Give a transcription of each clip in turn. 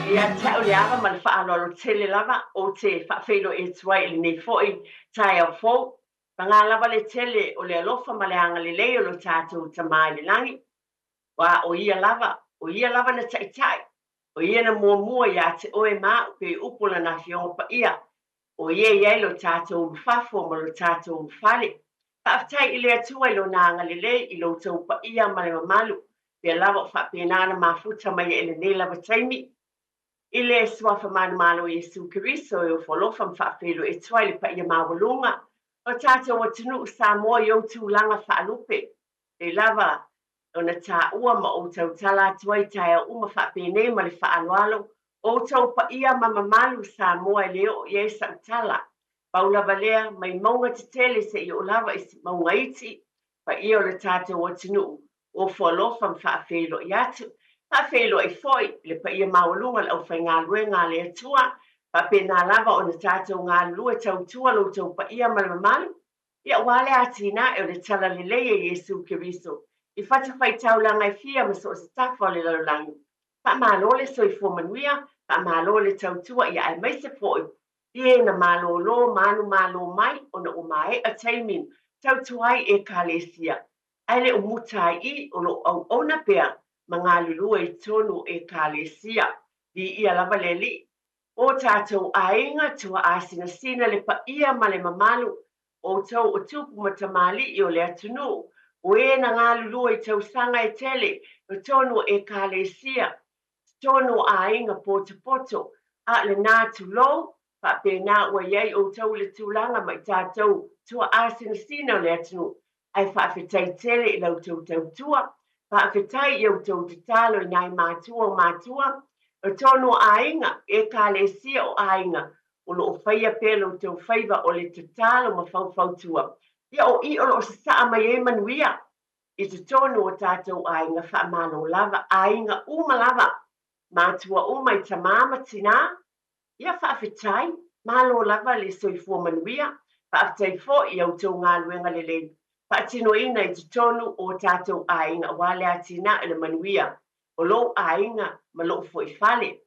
Ia tau le ava ma le whaaloalo tele lava o te whawhelo e tuai le nei foi tai au fō. Pa ngā lava le tele o le alofa ma le anga le leo lo tātou tamai le langi. Wa o ia lava na tai. O ia na mua ia te oe mā pe upula na fionga pa ia. O ia iai lo tātou mwhafo ma lo tātou mwhale. Pa aftai i le atua i lo na anga le le i lo tau pa ia ma le mamalu. Pe lava o whapenana mafuta mai e le nei lava taimi. Ile swafa man malo Yesu Kiristo e o folofa mwhawhelo e tuai le pa ia mawalunga. O tātou o tunu Samoa i o tūlanga whaalupe. E lava o na tā ua ma o tau tala tuai tai a uma whapene ma le whaaloalo. O tau pa ia mamamalu Samoa e leo i e sa utala. Paulava lea mai maunga te tele se i o lava i maunga iti. Pa ia o le tātou o tunu o folofa mwhawhelo i atu. Pa whelo e foi, le pa ia mawalunga le au whai ngā lue ngā le atua, pa pēnā lava o na tātou ngā lue tau tua lo tau pa ia malamalu. Ia wale atina e o le tala le leia Yesu Kiristo. I whata whai tau langa i fia ma so se tafa le laulangi. Pa malo le soi fōmanuia, pa malo le tau tua ia ai mai se foi. Ie na malo lo, malo mai, o na umae a taimin, tau tuai e kālesia. Ai le umutai I o lo au ona pea, mga lulua I tonu e kālesia, di ia lava le li. O tātou ainga tua asina sina le pa ia ma le mamalu, o tau o tupu matamali I o le atunu, o e na ngā lulua I tau sanga e tele, o tonu e kālesia, tonu ainga poto, a le nā tulo, pa pēnā ua iei o tau le tūlanga mai tātou tua asina sina o le atunu, ai whawhetai tele I lau tau tua, whawhetai I au tau te talo I nai mātua, o tonu ainga e kālesia o ainga, o lo o whaia pēlo tau whaiva o le te talo ma whautua. Ia o I o lo se saa mai e manuia, I te tonu o tātou ainga whaamano lava, ainga uma lava, mātua uma I tamama tina, ia whawhetai, malo lava le soifua manuia, whawhetai fo I au tau ngā luenga le le. Patino ina I te tonu o tātou ainga wale atina le manuia, o lo ainga ma lo foi fale.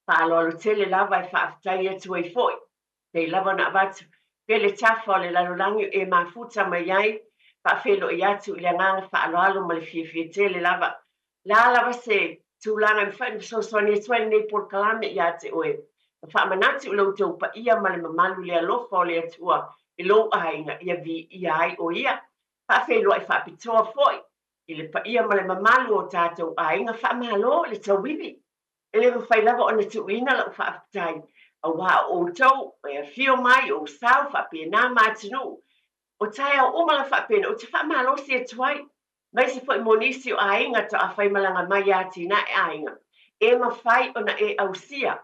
Paaloalo tele lava I whaafitai atu ai foi, pei lava na avatu, pele tafa o le lalolangi e mafuta mai ai, paafelo I atu I le nganga whaaloalo ma le fia tele lava. La lava se tūlanga I whaini soswani e tuani nei por kalame I ate oe. Whaamanati o lo tau pa ia ma le mamalu le alofa o le atua, I lo ainga ia vi ia ai o ia. Paafelo ai whaapitoa foi, I le pa ia ma le mamalu o tātou ainga whaamalo le tauwiwi. Ele whai lava o na tuina la whaafitai. A wā o tau, e fio mai o sau whaapena mātinu. O tai au umala whaapena, o te whaamalo si e tuai. Mai se fwoi monisi o ainga ta a whai malanga mai ati na e ainga. E ma whai o na e ausia,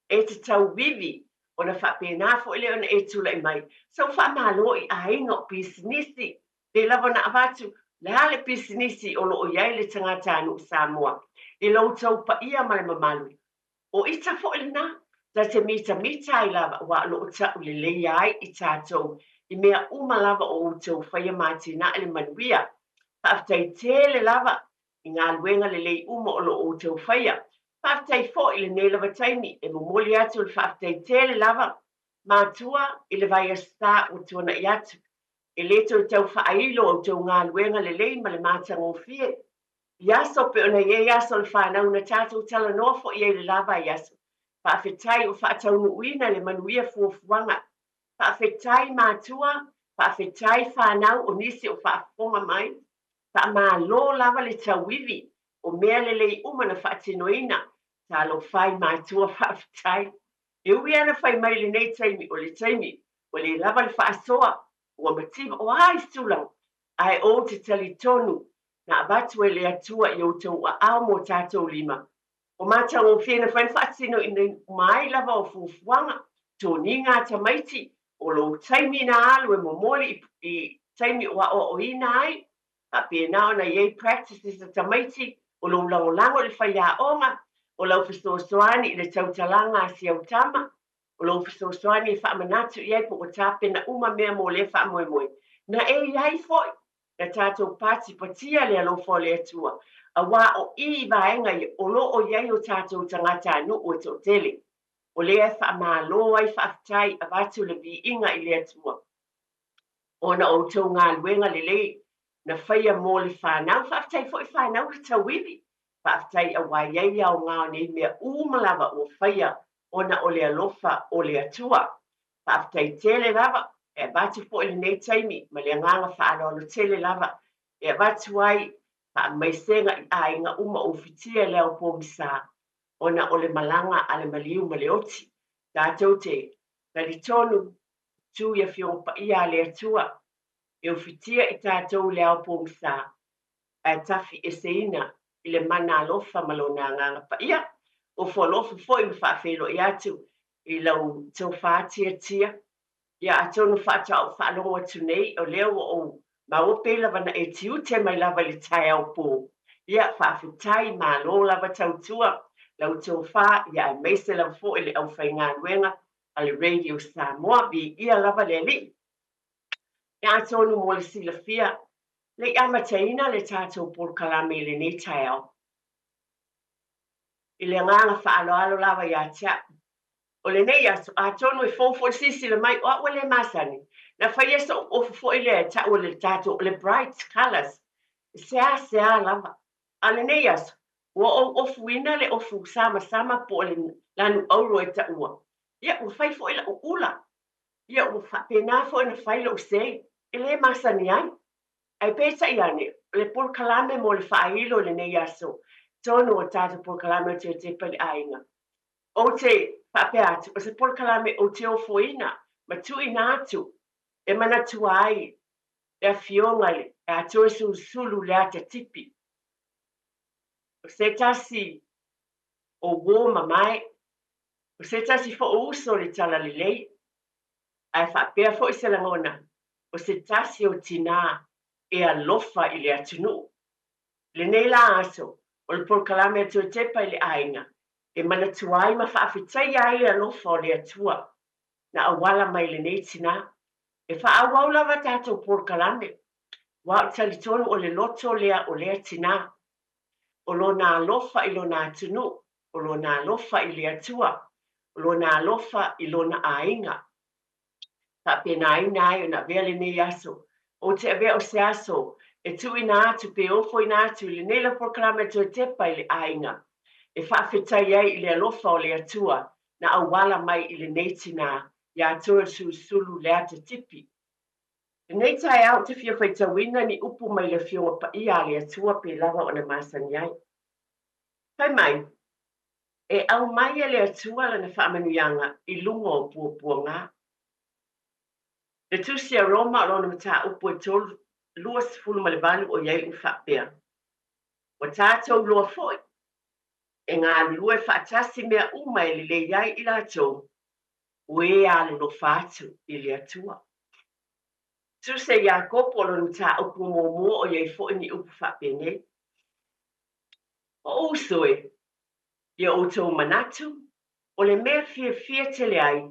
e te tauwiwi. O na whapena fo ile o na e tula I mai. So whaamalo I ainga o pisinisi. Le lava na avatu, le hale pisinisi o lo o iai le tangata anu Samoa. I lo tau pa ia ma le mamalu. O ita fo ile na, ta te mita I lava, wa lo o tau le le iai I tātou. I mea uma lava o tau whaia mati na ele manuia. Whaafitai tele lava, I ngā luenga le lei uma o lo o tau whaia. Whaafitai fo I le nei lava taimi, e momoli atu le whaafitai tele lava. Mātua I le vai a sta o tuana I atu. E leto I tau whaailo o tau ngā luenga le lei ma le mātanga o fie. Iaso pe ona ie iaso le whanau na tātou tala noa fo I le lava iaso. Whaafetai o whaatau nuuina le manuia fuafuanga. Whaafetai mātua, whaafetai whanau o nisi o whaafonga mai. Whaamalo lava le tauwiwi o mea le lei umana whaatinoina. Talo whai mātua whaafetai. E ui ana whai mai le nei taimi o le taimi, o le lava le whaasoa, ua matima o ai sulang, ai o te tali tonu, na abatu e le atua I o tau a ao mo tātou lima. O mātang o whina whain whaatino I nei mai lava o fufuanga, tō ni ngā tamaiti, o lo taimi na alu e momoli I taimi o ina ai, a pēnā o na iei practices a tamaiti, o lo lango le whaia onga, o lau fisosoani I le tautalanga a si au tama, o lau fisosoani I whaamanatu iai po o tāpena uma mea mo le whaamoemoe. Na e iai foi, na tātou pāti patia le alofa le atua, a wā o I vaenga I o lo o iai o tātou tangata anu o tō tele. O lea whaamālo ai whaafitai a watu le vi inga I lea tua. Ona o tau ngā luenga le lei na whaia mō le whanau, whaafitai fo I whanau le tauiwi. Whaafitai a waiai au ngā nei mea umalawa o whaia ona o le alofa o le atua. Whaafitai tele lava, e watu fo I nei taimi, ma le nganga whaaloalo tele lava, e watu ai, wha maisenga I Aiga uma o fitia leo po misa, ona o le malanga ale maliu ma le oti. Tātou te, tali tonu, tu ia fiong pa ia le atua, e o fitia I tātou leo po misa, e tafi e seina I le mana alofa malona nganga pa ia, o folofu foi ma whaafelo I atu, I lau tau whaatia tia, ia atonu whaatau whaalongo atu nei, o leo o ma o pela wana e tiu te mai lava le tai au pō. Ia whaafitai ma lo lava tautua, lau tau wha, ia e meise lava fo ele au whai ngā ruenga, a le radio Samoa, bi ia lava le li. Ia atonu mo le sila fia, le amataina le tātou por kalame le nei tai au. I le nganga whaaloalo lava ia tia. O le nei atonu e fōfo sisi le mai, o le masani. Na whaia sa o fo I le ta o le tātou, le bright colours. Sea lava. A le nei aso, o ofuina le ofu sama po le lanu auro e ta ua. Ia o whai fo I la ula. Ia o whapena fo ina whai lo sei. I le masani ai. Ai pesa I ane, le por kalame mo le whailo le nei aso. Tono o tātou por kalame o te Tepa le Aiga. O te whape atu, o se por kalame o te ofoina, ma tui nā atu, e mana tua ai, e a fionga le, e a toe sulu le ata tipi. O se tasi o wōma mai, o se tasi fo o uso le tala le lei, ai whapea fo I se langona, o se tasi o tina e a lofa I le atunu. Le nei la aso, o le por kalame atu o Tepa I le Aiga, e mana tuai ma whaafitai ai le alofa o le atua, na awala mai le nei tina, e whaawau lava tātou por kalame, wa o talitonu o le loto lea o lea tina, o lo nā alofa I lo nā tunu, o lo nā alofa I le atua, o lo nā alofa I lo na Aiga. Whapena ina ai o na vea le nei aso, o te avea o se aso, e tui nā atu pe ofo I nā atu, le nei la por kalame atu o Tepa I le Aiga. E whaafetai ai I le alofa o le atua, na awala mai I le neitina, ia atua sulu le ata tipi. Le neitai au te fia whai tawina ni upu mai le fionga pa ia le atua pe lava o na masani ai. Pai mai, e au mai le atua la na whaamanuianga I lunga o pua ngā. Le tusi a Roma o lona mata upu e tolu, luas fulu malevalu o iai u whapea. O tātou lua foi, e ngā lue whaatasi mea uma e le iai I lātou, ue a le lo whātu I le atua. Tu se ia kopo lo nta upu momo o iai fo ni upu whapene. O usoi, ia o tau manatu, o le mea fia tele ai,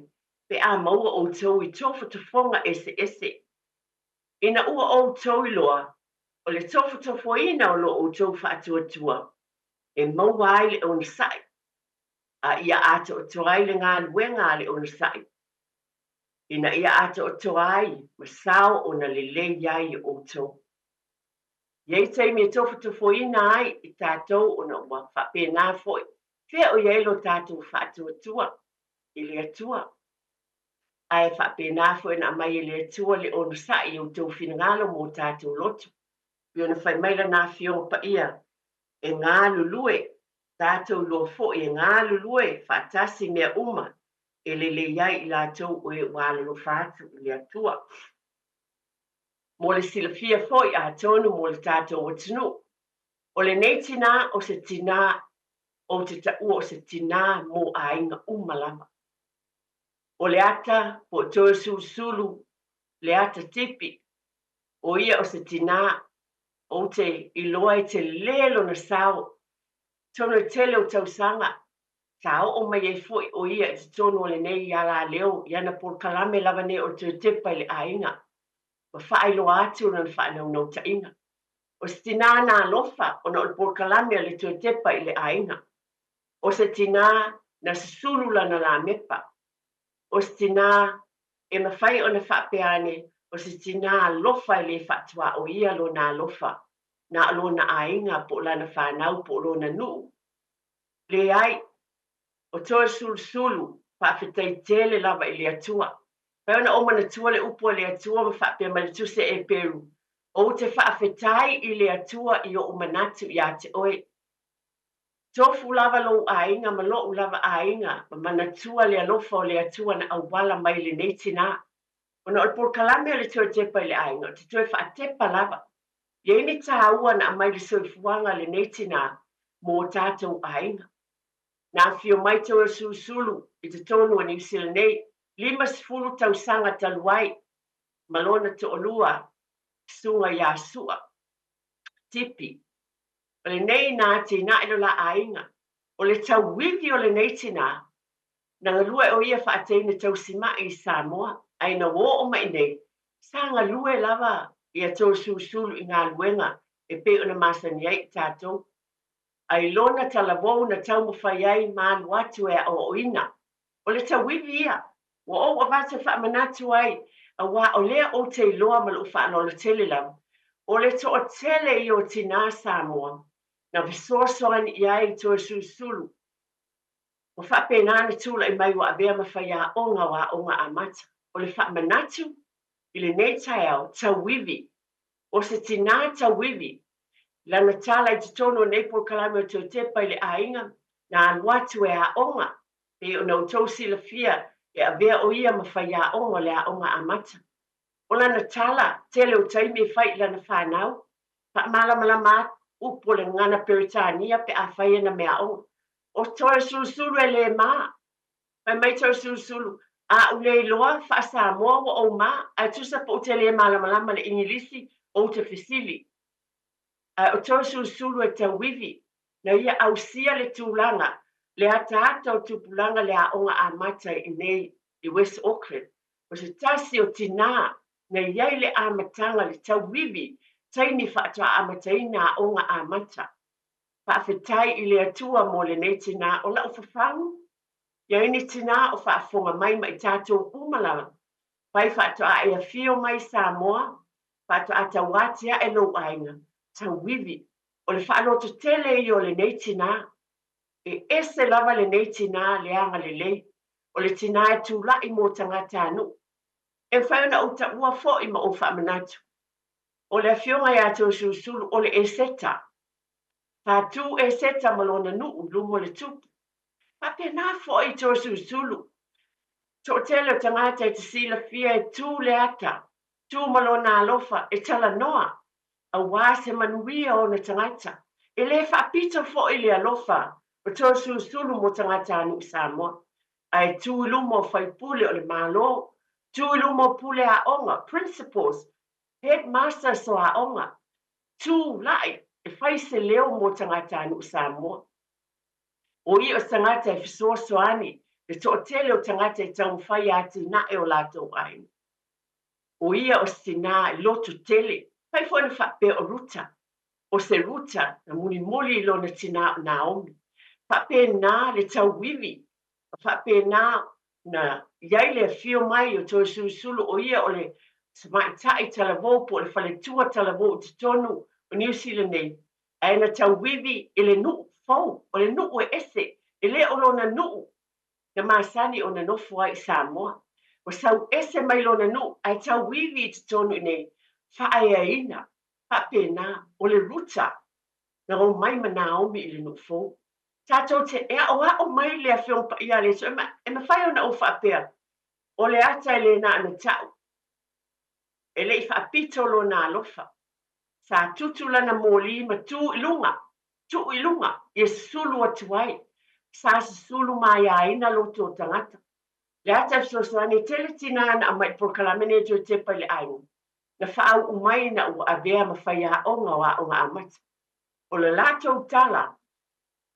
pe a maua o tau I tofu tafonga ese. Ina ua o tau I loa, o le tofu tafoina o lo o tau whaatua. E maua ai le o nisai, a ia ato o toai le ngā luenga le o nisai. Ina ia ato o toai, masao o na lele iai o tau. Iei tei me tofu tafoina ai I tātou o na ua whapena foi. Fea o iei lo tātou whaatua, I le atua. Ai whapena foi na mai I le atua le o nisai o tau finangalo mo tātou lotu. Pio na whai maila nā fionga pa ia. E ngā lulue, tātou lo fo e ngā lulue, whaatasi mea uma, e le iai I lātou o e wāle lo whātu I le atua. Mo le sila fia foi a tonu mo le tātou o tinu. O le nei tina o se tina, o te taua o se tina mo Aiga umalama. O le ata, po toe sulu, le ata tipi, o ia o se tina, o te iloa I te lelo na sao, tono I tele o tausanga, sao o mai e foi o ia te tono o le nei I ala leo, iana por kalame lava ne o te Tepa I le Aiga, ma whaelo atu na whaanau no tainga. O se tina na alofa ona o le polokalame a le Tepa i le aiga. O se tina na sesulu lana la mepa. O se tina e mawhai ona whaapeane o se tina alofa i le whaatua o ia lo na alofa. Na alo na ainga po lana whanau po lo na nuu. Le ai, o toe sulu whaafetai tele lava i le atua. Pea ona o mana tua le upo le atua ma whaapea maletuse e Peru. O te whaafetai i le atua i o umanatu i a te oe. Tofu lava lo ainga ma lo lava ainga ma manatua le alofa o le atua na awala mai le neitina. Ona o le polokalame o le Tepa i le ainga, o te toe whaatepa lava. Ie ni tāua na mai le soifuanga le neitina mo tātou ainga. Na fio mai tau susulu i te tonu a New Zealand nei, 5 tausanga taluai, malona te olua, sunga ia sua, tipi. O le nei nā tina ilo la ainga, o le tau wivi o le neitina, na ngalue o ia whaateina tau sima i Samoa, aina wo o mai nei, sa ngalue lava ia tau susulu i ngā luenga, e pe ona masani ai tātou. Ai lona talavou na tau mawhai ai manu atu e o oina. O le tau wivi ia. Wa o wata whaamanatu ai. A wa o lea o te loa malu whaano le tele lam. O le to o tele i o tina Samoa. Na visoasoan i ai to susulu. O whapena na tula i mai wa avea mawhai a onga wa onga amata. O le whaamanatu i le nei tau wivi. O se tina tau wivi. Lana tala i te tono nei polokalame o Tepa i le ainga, na anuatu e a onga, pe o nau tausi la fia e a vea o ia mawhai a onga le a onga amata. O lana tala, tele o taimi e whai lana whanau, pa malama upo le ngana Peritania pe a whai na mea onga. O toi susulu e le maa, pai mai toi susulu, a ule loa wha Samoa wa o maa, a tusa po te le malama le ingilisi o te fisili. O toi susulu e tau wivi, na ia ausia le tūlanga, le ata o tupulanga le aonga a mata i nei i West Auckland. O se tasi o tina, na iai le amatanga le tau wivi, taini whaatua amataina aonga a mata. Whaafetai i le atua mo le nei tina o la ufafangu. Ia ini tina o whaafonga mai mai tātou umalala. Pai whaatua e a fio mai Samoa, whaatua a tawatia e lo ainga. Tau wivi, o le whaanoto tele i o le nei tina, e ese lava le nei tina le anga le lei, o le tina e tūlai mō tangata anu. E whaona o ta ua fo i ma o whaamanatu. O le fionga ia tau susulu o le e seta. Whātū e seta malona nuu lumo le tupu. Pape nā fo i tau susulu. Tō tele o tangata e te sila fia e tū le ata, tū malona alofa e tala noa. A wā se manuia o na tangata. E le whaapita fo i le alofa, o tō susulu mo tangata anu Samoa. Ai tū ilumo whaipule o le malo, tū ilumo pule a onga, principals, headmaster so a onga, tū lai, e whai se leo mo tangata anu Samoa. O i o tangata e fisoa soani, e tō tele o tangata e tau whai ati na e o lato ai. O ia o sina i loto tele, pai fo na whape o ruta, o se ruta na muli lo na tina na omi. Whape na le tau wivi, whape na iai le fio mai o tō susulu o ia o le samaitai talavo po le whale tua talavo o te tonu o New Zealand nei. E na tau wivi e le nuu fau, o le nuu e ese, e le o lona nuu, na masani o na nofu ai Samoa. O sau ese mai lona nuu, ai tau wivi te tonu nei, whaeaina, whapena, o le ruta, na o mai mana omi i le nufo. Tātou te ea o mai le a whiongpa ia le, so e ma whai ona o whapea, o le ata le na ana tau. E le i whaapito lo na alofa. Sa tutu lana mōli ma tu ilunga, i sulu atu ai. Sa sulu mai aina lo tō tangata. Le ata soani tele tina na mai prokalamene jo Tepa le aina. Na whaau umai na ua avea ma whai a onga wa onga amata. O le lato tala,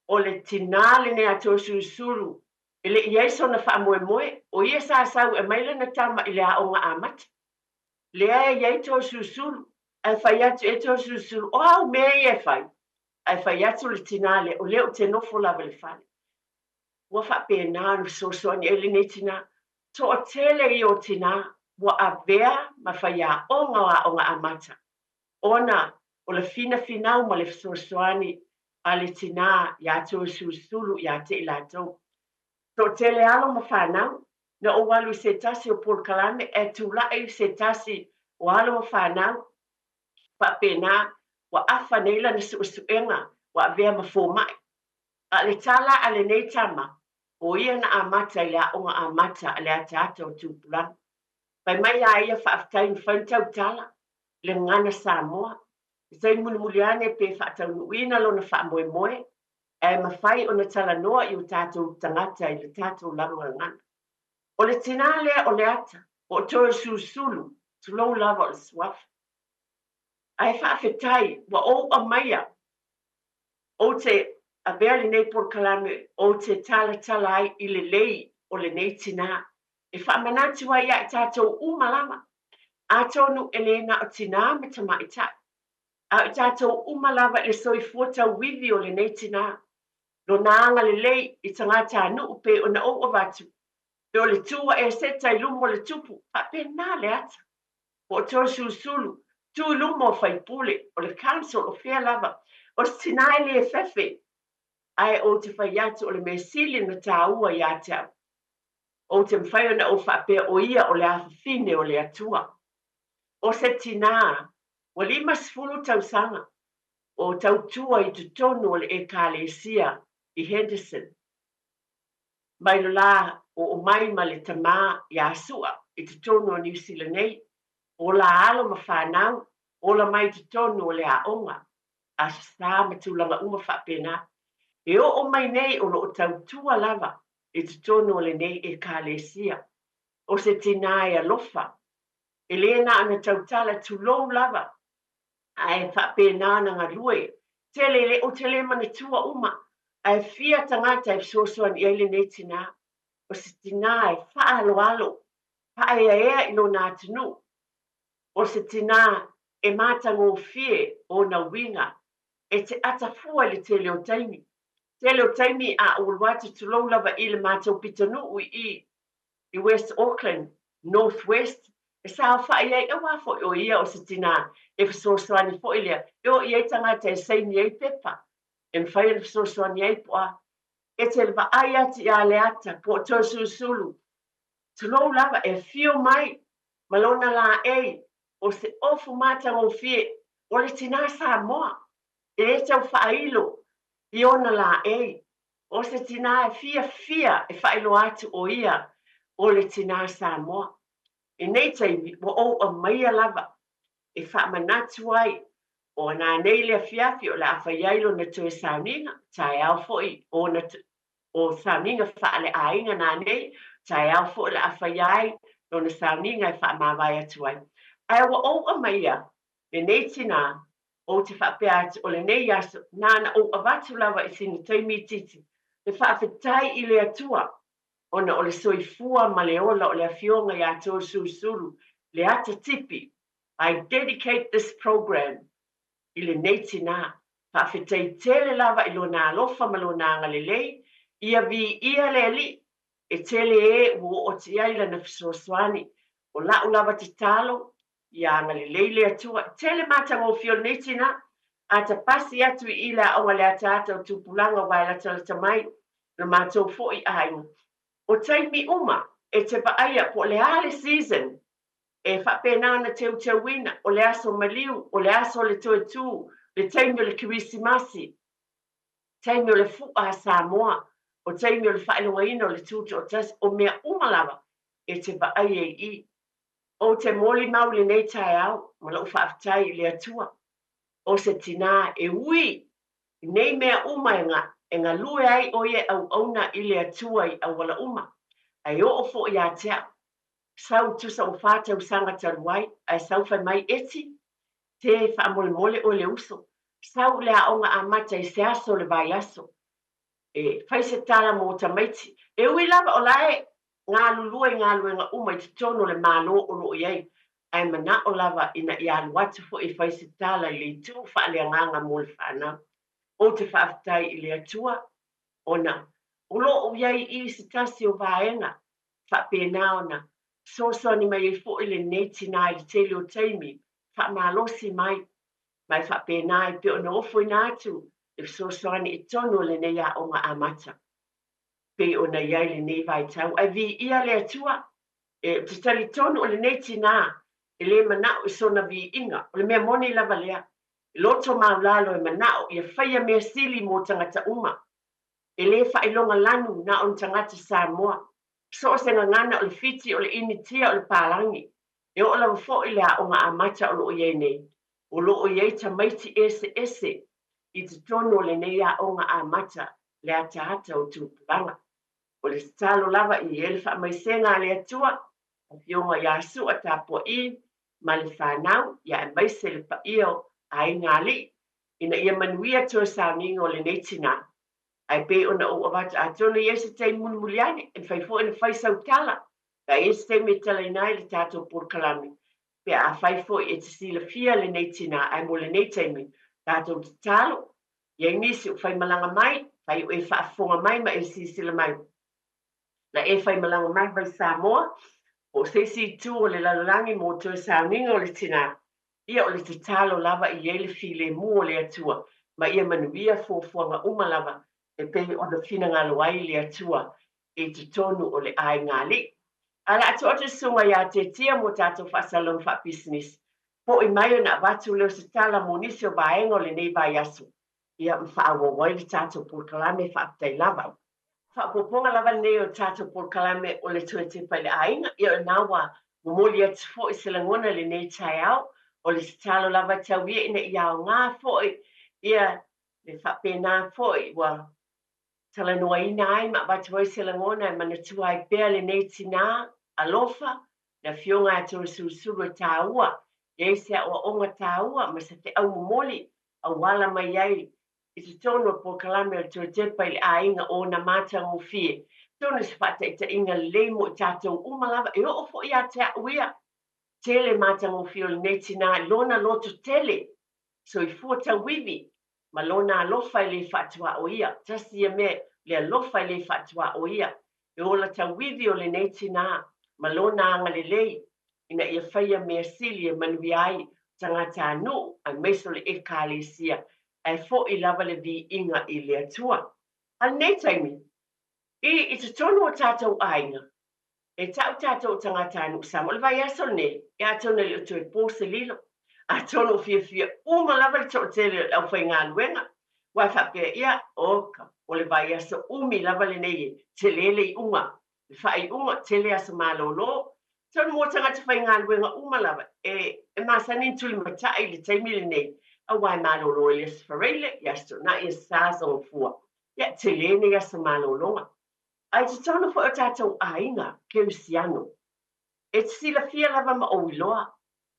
o le tinale ne ato susuru, e le iaiso na wha moe, o ia sa sau e maile na tama i le a onga amata. Le a iai to susuru, ai fai atu e tō susulu, o au mea i e fai, ai fai atu le tina le, o leo te nofo lava le fale. Ua wha pēnā no sosoani e le ne tina, to o tele i o tina, ua a vea ma whai a onga a mata. Ona, o le fina finau ma le sosoani a le tina ia tō susulu ia te ilatou. To tele alo ma whanau, na o walu se tasi o Paul Kalame, e tūlai se tasi o alo ma whanau, pa pēnā, wa awha neila na suenga, wa vea ma fōmai. A le tala a le nei tama, o ia na amata i le aonga amata a le atata o tūpulang. Pai mai a ia whaaftai ni whaintau tala, le ngana Samoa. Zai muliane pe whaatau nuina lo na whaamoe moe, e mawhai o na tala noa i o tātou tangata i le tātou langa ngana. O le tina lea o le ata, o tō susulu, tulou lava o le swafa. Ai whaafetai, wa o a maia, o te a veri nei Paul Kalame, o te tala ai i le lei o le nei tina. E whaamanatu ai a tātou umalama. A tonu elena o tina me tamaita. A tātou umalava e soi fuata wivi o le nei tina. Lo naanga le lei i tangata anu upe o na o avatu. Pe o le tua e seta i lumo le tupu. Pa pe nā le ata. O tō susulu. Tu lumo fai pule o le council o fea lava. O tinai le fefe. Ai o te whai atu o le mesili na tāua i atau. O te mwhai ona o whapea o ia o le awhine o le atua. O se tina, o 5 tausanga, o tautua i tutonu o le ekalesia i Henderson. Mai lo la o mai ma le tamā i asua i tutonu o New Zealand nei, o la alo ma whanau, o la mai tutonu o le aonga, a sa matulanga uma whapena. E o mai nei o lo tautua lava, i tutonu o le nei ekalesia. O se tina e alofa. Elena ana tautala tulou lava. Ai whapena na ngā rue. Tele o tele mana tua uma. Ai fia tangata e sosoan i ele nei tina. O se tina e whaalo alo. Pae ea ino nā tunu. O se tina e mātango fie o na winga. E te atafua le tele o taimi. Tele o taimi a uruatu tulou lava i le mātou pitanu i West Auckland, North West. E sa whai ei e wafo o ia o se tina e whasosoani fo ilia. E o iei tangata e seini ei Tepa. E mwhai e whasosoani ei poa. E te lewa ai ati a le ata po tō susulu. Tulou lava e fio mai. Malona la ei. O se ofu mata o fie. O le tina Samoa. E tau whailo. I ona la ei. O se tina e fia e whailo atu o ia. O le tina Samoa. E nei taimi, wa o a maia lava, e wha manatu ai, o nā nei lea fiafi o le awhaiailo na tue sauninga, tai au foi, o sauninga wha le ainga nā nei, tai au foi le awhaiai, no na sauninga e wha mawai atu ai. Ai wa o a maia, e nei tina, o te wha pea atu, o le nei aso, nāna o a watu lava i sini taimi titi, le wha awhitai i le atua, ona o le soifua ma le ola o le afionga i ato susulu, le ata tipi. I dedicate this program i le neiti nā. Whawhetei tele lava i lo nā alofa ma lo nā ngalelei, ia vi ia le li, e tele e wo o te aila na fisoswani, o lau lava te talo, ia ngalelei le atua, tele matanga o fio neiti nā, ata pasi atu i la o le ata ata o tupulanga wai la tala tamai, na mātou fo i ainu. O taimi uma, e te paaia po le ale season, e whapena na teu wina, o le aso maliu, o le aso le toe tū, le taimi o le kirisimasi, taimi o le fua a Samoa, o taimi o le whaelonga ina o le tūtu o tas, o mea umalawa, e te paaia i. O te moli mau le nei tai au, ma lau whaaftai le atua, o se tina e ui, nei mea umaenga, e ngā lue ai o ie au auna i le atua i au wala uma. Ai o ofo i a tea. Sau tusa o whātau sanga taruai, ai sau whai mai eti, te whaamole mole o le uso. Sau le aonga a mata i se aso le vai aso. E whai se tala mō tamaiti. E ui lava o lae, ngā lulue ngā lue ngā uma i te tono le mālo o lo iei. ai mana o lava ina ia luatu fo I faisitala I le tu whaaleanganga mo le whanau. O te whaafitai I le atua, ona, ulo o iai I se tasi o vaenga, whapena ona, so ni mai fo I le neti na I le tele o teimi, whamalosi mai whapena I pe ona ofo ina atu, so ni I tono le neia o ngā amata. Pe ona iai le nei vai tau, ai vi ia le atua, te tali tono o le neti na, le manao I sona vi inga, o le mea moni lava lea, loto maulalo manao, ia whaia mea sili mo tangata uma, le whailonga lanu na on tangata Samoa, so se ngana o le fiti o le initia o le palangi, o la mfo I lea o ngā amata o lo iei nei, o lo iei tamaiti ese, I te tono le neia o ngā amata, lea tahata o tūpanga. O le talo lava I ele wha mai senga le atua, o fionga ia su a tapo I, ma le whanau, ia e mai se le pa io, ai ngali, ina ia manuia tua sauninga o le netina, ai pe ona o avata a tono I ese tei munmuliani, en fai fo ina fai sautala, ka ese tei me tala inai le tato por kalami, pe a fai fo I te sila fia le netina, ai mo le neteimi, tato te talo, ia nisi o fai malanga mai, fai o e whaafonga mai ma e sila mai, na e fai malanga mai vai Samoa, o se si tu o le lalolangi mo tu sauninga o le tina. Ia o le te talo lava I ele file mu o le atua, ma ia manuia fuafuanga uma lava, e pe o na fina ngalo ai le atua, e te tonu o le ai ngali. Ala atu o te sunga ia te tia mo tato whasalong wha business, po I mai o na watu leo se tala mo nisi o vaenga o le nei vai asu. Ia mwha awa wai le tato pulkalame wha aptai lava. Whapoponga lava nei o tato por kalame o le tue Tepa le ainga, ia o nawa momoli atu fo I selangona le nei tai au, o le talo lava tau ia ina ia o ngā fo ia le whapena fo wa tala noa ina ai ma watu ai selangona e mana tua ai pēr le nei tina alofa, na fionga atu susuru e tāua, ia isia o onga tāua, ma sa te au momoli, a wala mai ai, I te tono po kalame o tue Tepa le ainga o na mata mo fie. Tono se whata I te inga le mo I tātou umalava, e o fo ia te uia. Tele mata mo fie o le netina, lona loto tele. So I fuata wivi, ma lona alofa I le whatua o ia. Tasi ia me, le alofa I le whatua o ia. E ola ta wivi o le netina, ma lona anga le lei. Ina ia whaia mea sili e manui ai, tangata anu, a meso le e kālesia. Ai fo I lava le vi inga I le atua. Al nei taimi, I te tono o tātou ainga, e tau tātou tangata anu Samoa, le vai aso nei, e a tono le o tue pōse lilo, a tono fia, uma lava le tō tele au whai ngā luenga, wai whapea ia, oka, o le vai aso umi lava le nei, te lele I unga, le whai unga, tele aso malolo, tono mo tangata whai ngā luenga uma lava, e masanin tuli matai le taimi le nei, a wai malolo le sfarele, yasto na ia sāsong fua. Ia te lene ia sa malolonga. Ai te tono fo o tātou ainga, ke usiano. E te sila fia lava ma o iloa,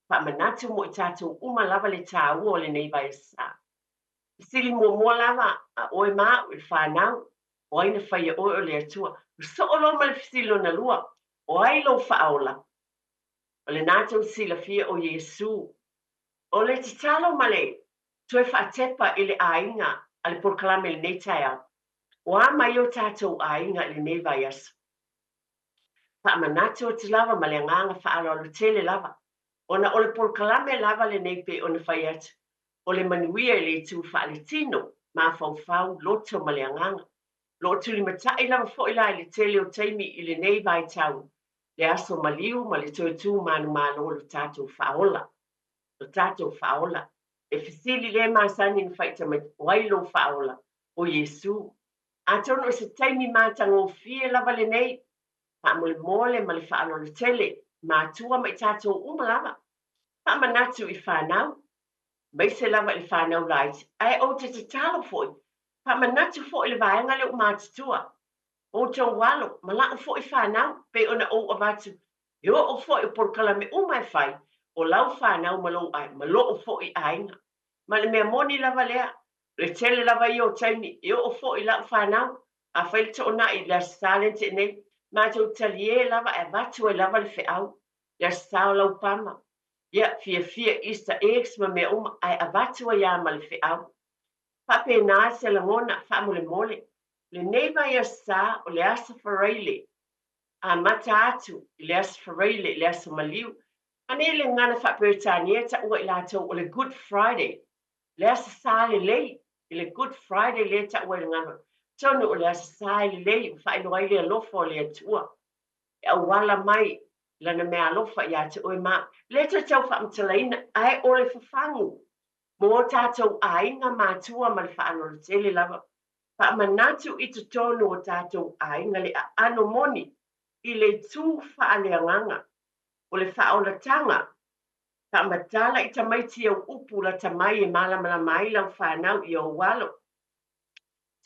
pa manatu mo I tātou uma lava le tā ua o le nei vai sa. Sili mua lava, a oe maa o le whanau, o aina whaia oe o le atua, o so o lo ma le fisilo na lua, o ai lo whaola. O le nātou sila fia o Yesu, o le te talo male, tue whaatepa I le ainga, a le porkalame le nei tai au. O a mai o tātou ainga le nei vai asu. Whaamanatu o te lava ma le nganga whaalo alo tele lava. O na o le porkalame lava le nei pe o na whai atu. O le manuia le tu whaale tino, ma whau loto ma le nganga. Lo tuli matai lava fo ila le tele o teimi I le nei vai tau. Le aso maliu ma le tu manu malo lo tātou whaola. Lo tātou whaola. E fisili le masani ni whaita mai wailo whaola o Yesu. A tono se taimi mātango fie lava le nei, pa mole ma le whaano le tele, mātua mai tātou umalava. Pa manatu I whanau, mai se lava I whanau laiti, ai o te talo foi, pa manatu foi le vaenga le o mātutua, o tau walo, ma la o foi whanau, pe ona o avatu, yo o foi o porkalame umai whai, o lau whanau malo ai, ma lo o foi ainga, ma le mea moni lava lea, le tele lava I o taimi, I o fo I la whanau, a whaile to ona I la salente nei, ma tau talie lava e vatu e lava le whiau, le sao lau pama, ia fia Easter eggs ma mea uma ai avatu ia ma le feʻau faapena se lagona faamolemole lenei vai asa o le asa faraile amata atu i le asa faraile i le asa maliu anei le gana faaperetania taʻua i latou o le Good Friday le asa sa lelei i le Good Friday le taʻua i le gana tonu o le asa sa i lelei faailoa ai le alofa o le atua e auala mai lana mea alofa iā te oe ma le tatau faamatalaina ae o le fafagu mo tatou aiga matua ma le faanolotele lava faamanatu i totonu o tatou aiga le aano moni i le tū faaleagaga o le faaolataga faamatala i tamaiti au upu la tamai e malamalama ai lau fanau i aualo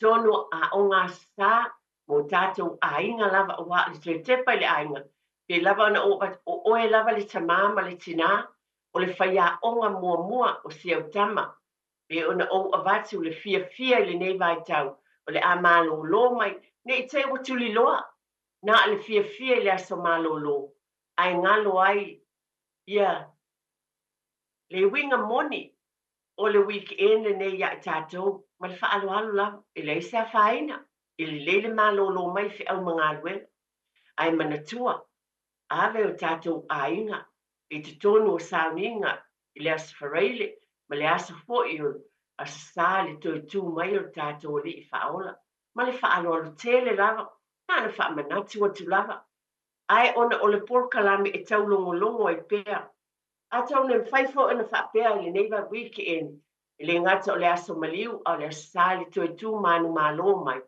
tonu aʻoga sā mo tatou aiga lava ua le tepa i le aiga pe lava ona o oe lava le tamā ma le tinā o le faiaʻoga muamua o siautama pe ona ou avatu le fiafia i lenei vaitau o le a malōlō mai neʻi tai ua tuliloa na le fiafia i le aso malōlō ae galo ai ia le uiga moni o le weekend lenei ia i tatou ma le faaaloalo lava i le se afaina i lelei le malōlō mai feʻau magaluega ae manatua ave o tatou aiga i totonu o sauniga i le asa faraile ma le asa foʻi o asa sā le toetū mai o le tatou alii faaola ma le faaaloalo tele lava na ana faamanatu atu lava ae ona o le polokalame e taulogologo ai pea a tauna mafai foʻi ona faapea i lenei va weekend i le gata o le aso maliu a o le asa sā le toetū manumālō mai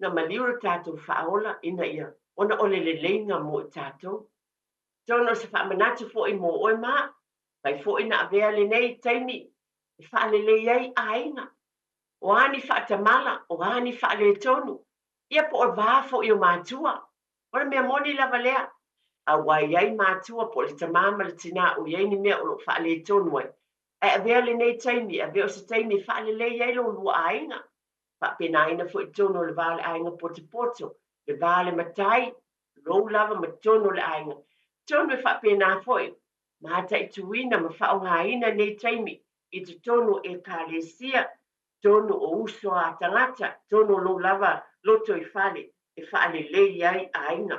na maliu le tatou faaola ina ia ona o le leleiga mo i tatou tonu o se faamanatu foʻi mo oe ma fai foʻi na avea lenei taimi e faalelei ai aiga o ani faatamala o ani faaletonu ia po o vā foʻi o matua o le mea moni lava lea auai ai matua po o le tamā ma le tinā o iai ni mea o loo faaletonu ai e avea lenei taimi avea o se taimi e faalelei ai lou lua aiga faapenaina foʻi tonu o le vale aiga potopoto le vale matai lou lava ma tonu o le aiga tonu e faapena foʻi mataʻituina ma faaogāina nei taimi i totonu e kalesia tonu o uso a tagata tonu o lou lava loto i fale e faalelei ai aiga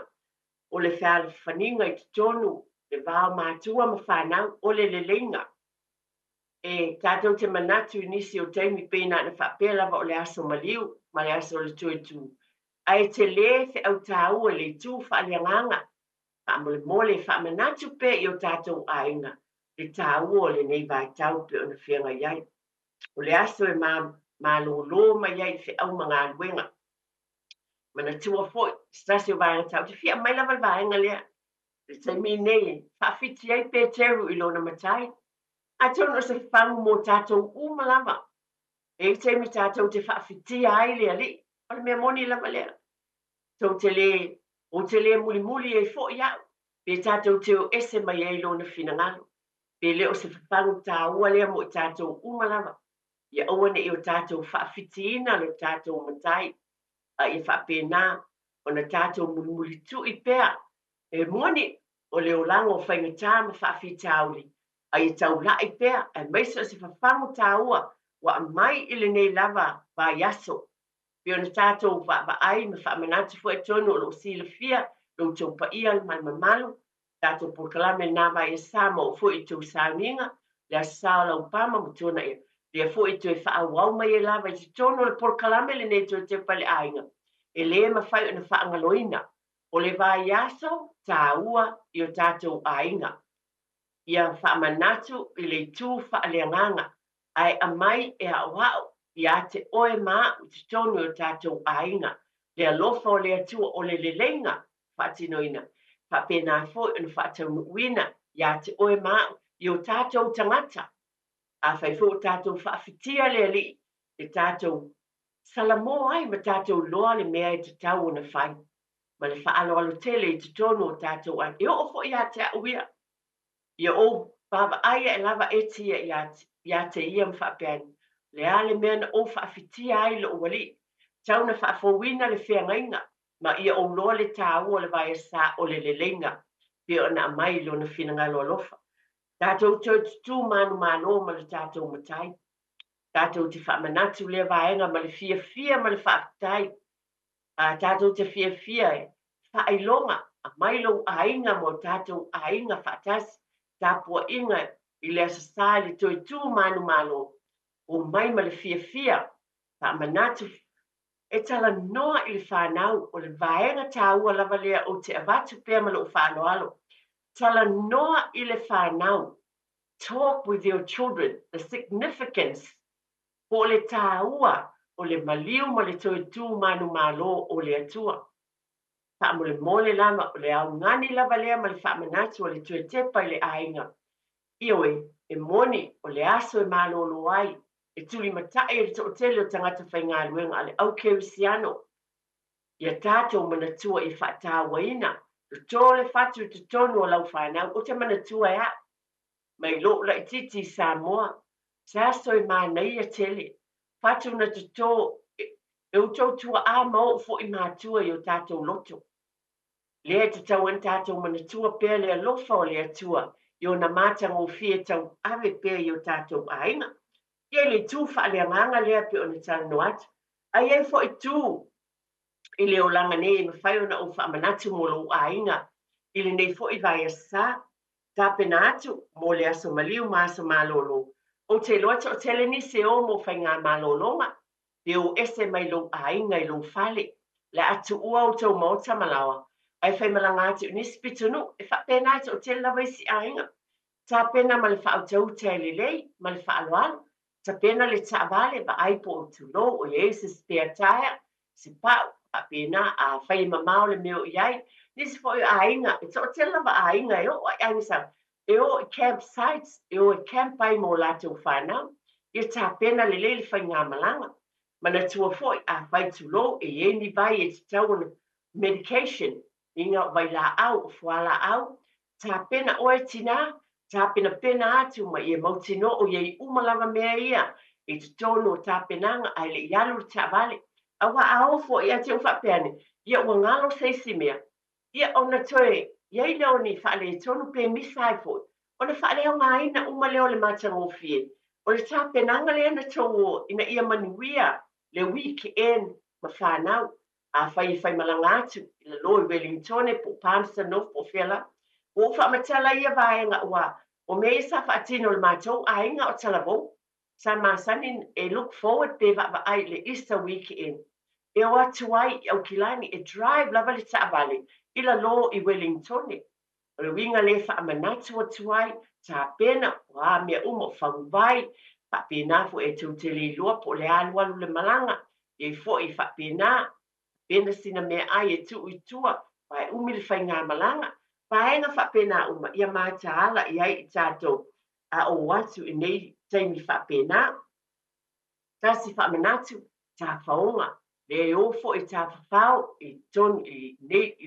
o le fealofaniga i totonu le vao matua ma fanau o le leleiga e tatou te manatu i nisi o taimi peina ana faapea lava o le aso maliu ma le aso o le toetū ae te lē feʻau tāua i le itu faaleagaga faamolemole faamanatu pea i o tatou aiga le tāua o lenei vatau pe ona feagai ai o le aso e malōlō mai ai feʻau magaluega manatua foʻi stasi o vaegatau te fia mai lava le vaega lea le taimi nei faafiti ai peteru i lona matai a tonu o se fafagu mo tatou uma lava e taimi tatou te faafitia ai le alii o le mea moni lava lea tou te lē o te lē mulimuli ai foʻi aʻu pe tatou te o ese mai ai lona finagalo pe lē o se fafagu tāua lea mo i tatou uma lava ia aua neʻi o tatou faafitiina lo tatou matai a ia faapena ona tatou mulimuli tuʻi pea e moni o le olaga o faigatā ma faafitauli ai taulaʻi pea e maise o se fafagu tāua ua mai i lenei lava vaiaso pe ona tatou vaavaai ma faamanatu foʻi tonu o loo silafia loutou paia ma le mamalu tatou polokalame lenā vaiasā ma o foʻi tou sauniga le asā o laupama ma tuna ia lea foʻi toe faaauau mai e lava i totonu o le polokalame lenei toe tepa le aiga e lē mafai ona faagaloina o le vaiaso tāua i o tatou aiga ia faamanatu i le itu faaleagaga ae amai e aʻoaʻo iā te oe maʻu te tonu o tatou aiga le alofa o le atua o le leleiga faatinoina faapena foʻi ona faataunuuina iā te oe maʻu i o tatou tagata a fai foʻi tatou faafitia le alii le tatou salamo ai ma tatou loa le mea e tatau ona fai ma le faaaloalo tele i totonu o tatou ai e oo foʻi iā te aʻu ia ia ou vaavaaia e lava etia iā te ia ma faapeani lea le mea na ou faafitia ai loo alii tauna faafouina le feagaiga ma ia ou loa le tāua o le vaeasā o le leleiga pe ona amai lona finagalo alofa Tātou tu manu malo ma le tātou matai. Tātou te whamanatu le vaenga ma le fia ma le whaatai. Tātou te fia e whailonga a mailo ainga mo tātou ainga whaatas. Tāpua inga I le asasā le toi tu manu malo. O mai ma le fia whamanatu e tala noa I le whanau o le vaenga tāua lava lea o te avatu pēr ma lo whaaloalo. Tala noa I le whanau. Talk with your children, the significance o le tāua o le maliu ma le toi tu manu malo o le atua. Whaamole mole lama o le au ngani lava lea ma le whaamanatu o le toi tepa I le ainga. Ioe, e moni o le aso e malo lo ai, e tuli matai e le tootele o tangata whainga luenga ale au keurisiano. Ia tātou manatua I whaatawaina, to tole fatu to tonu o lau whanau, o te manatua ea. Mai lo la titi Samoa, sa soi mānei a tele, fatu na te tō, e utou tua a mau fo I mātua I o tātou loto. Lea te tau en tātou manatua pēr lea lofa o lea tua, I o na mātanga o fie tau ave pēr I o tātou ainga. Ia le tū wha lea nganga lea pe o na tāno atu. Ai ei fo I tū, I le o langa ne I mawhai o na o wha manatu mo lo ainga, I le nei fo I vai asa, tāpena atu mo le aso maliu ma aso malolo. O te loata o tele ni se o mo whai ngā malolonga, pe o ese mai lo ainga I lo fale, le atu ua o tau mauta malawa, ai whai malanga atu ni spitunu, e whapena atu o tele lawa isi ainga. Tāpena ma le wha au tau tele lei, ma le wha aloalo, tāpena le tāwale va aipo o tulo o se spare tire, se pau, pēnā a whai mamao le meo iai, nisi fo I ainga, e o tela wa ainga e o ainga e o campsites, e o campai mo lātou whanau, I tā pena le le whai ngā malanga, mana tua fo a whai tulo e ni vai e te tau medication, inga vai la au, whala au, tā pena oe tina, tā pena atu ma I mautino o iei umalawa mea ia, e te tono tā penanga ai le ialu tā vale, awa ao fo I ate o whapeane, ia ua ngalo seisi mea, ia ona toe, iei leo ni whaale tonu pe misai fo, ona whaale o ngā ina uma leo le matanga o fie, o le tā penanga lea na tongo ina ia manuia, le weekend ma whanau, a whai malanga atu, I le loi Wellington po Palmerston North po whiala, o whamatala ia vaenga ua, o mea sa whaatino le mātou a inga o talavo, sa masani e look forward pe va ai le Easter weekend. E o atu ai au kilani e drive lava le taavale I la lo I Wellington. O le winga le whaamanatu atu ai, tā pena, wā mea umo whangvai, whapena fu e tūtele lua po le alualu le malanga, e fo I whapena, pena sina mea ai e tu I tua, vai umi le whai ngā malanga, paenga whapena uma, ia māta ala I ai I tātou, a o watu I nei taimi whapena. Tasi whamanatu, tā whaonga, le ofo I tā whawhau, I ton, I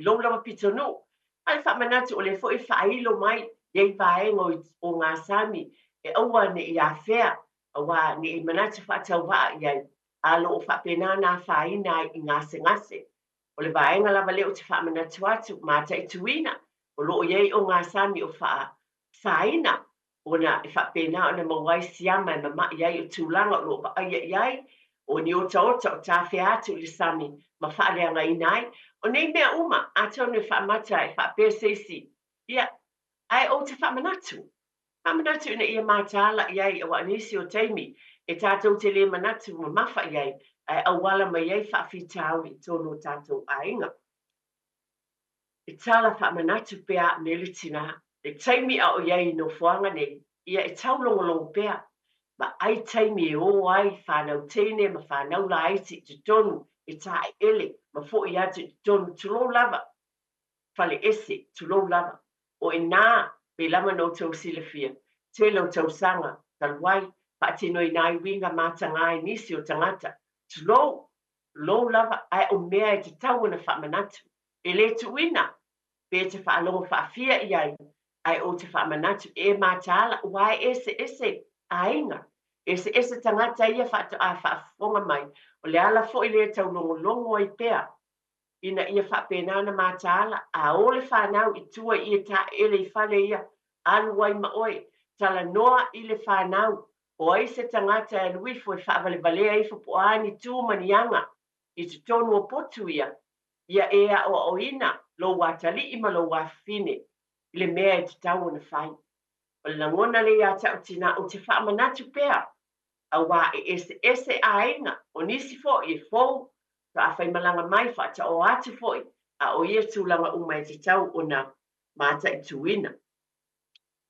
lolawa pitonu, ai whamanatu o le fo I whailo mai, iei vaengo o ngā sami, e aua ne I awhea, awa ne I manatu whaatau waa iai, alo o whapena nā whaina I ngase ngase. O le vaenga lava leo te whamanatu atu, mata I tuina, o loo iei o ngā sami o whaina, ona e whapena ona mawai siama e mama iai o tūlanga o loo pa aia iai, o ni ota o tāwhi atu le sami, ma whaaleanga I nai, o nei mea uma, ato ne whaamata e whaapesesi, ia, ai o te whamanatu. Whamanatu ina ia mātāla iai o anisi o teimi, e tātou te le manatu ma mawha iai, ai awala mai iai whaafitau I tono tātou ainga. E tala whamanatu pea nele tina, e taimi a o iai no whuanga nei, ia e tau longolongo pea, ma ai taimi e o ai whanau tene ma whanau la aiti te tonu e tae ele ma fo I atu te tonu tulo lava, whale ese tulo lava, o e nā pe lama no tau silafia, te lo tau sanga, talwai, paatino I nai winga mātanga I nisi o tangata, tulo, lo lava, ai o mea e te tau na whamanatu, e le tuina, pe te whaalongo whaafia iai, ai o te whaamanatu e mātāla, wai ese ainga, ese tangata ia whaafonga mai, o le ala fo I le tau longo I pea, ina ia whaapenana mātāla, a ole whanau I tua ia ta ele I whale ia, alu wai ma oe, tala noa i le whanau. O ai se tangata e luifo e whaavale ai whapuani tūmanianga i te tonu o potu ia ea o oina lo watali ima lo wafine i le mea e te tau na whai. O le langona le ia tau tina o te whaamanatu pea a wā e ese ainga o nisi fo i fōu ka a whai malanga mai whata o atu foi a o ia tūlanga umai te tau o na mata i tuina.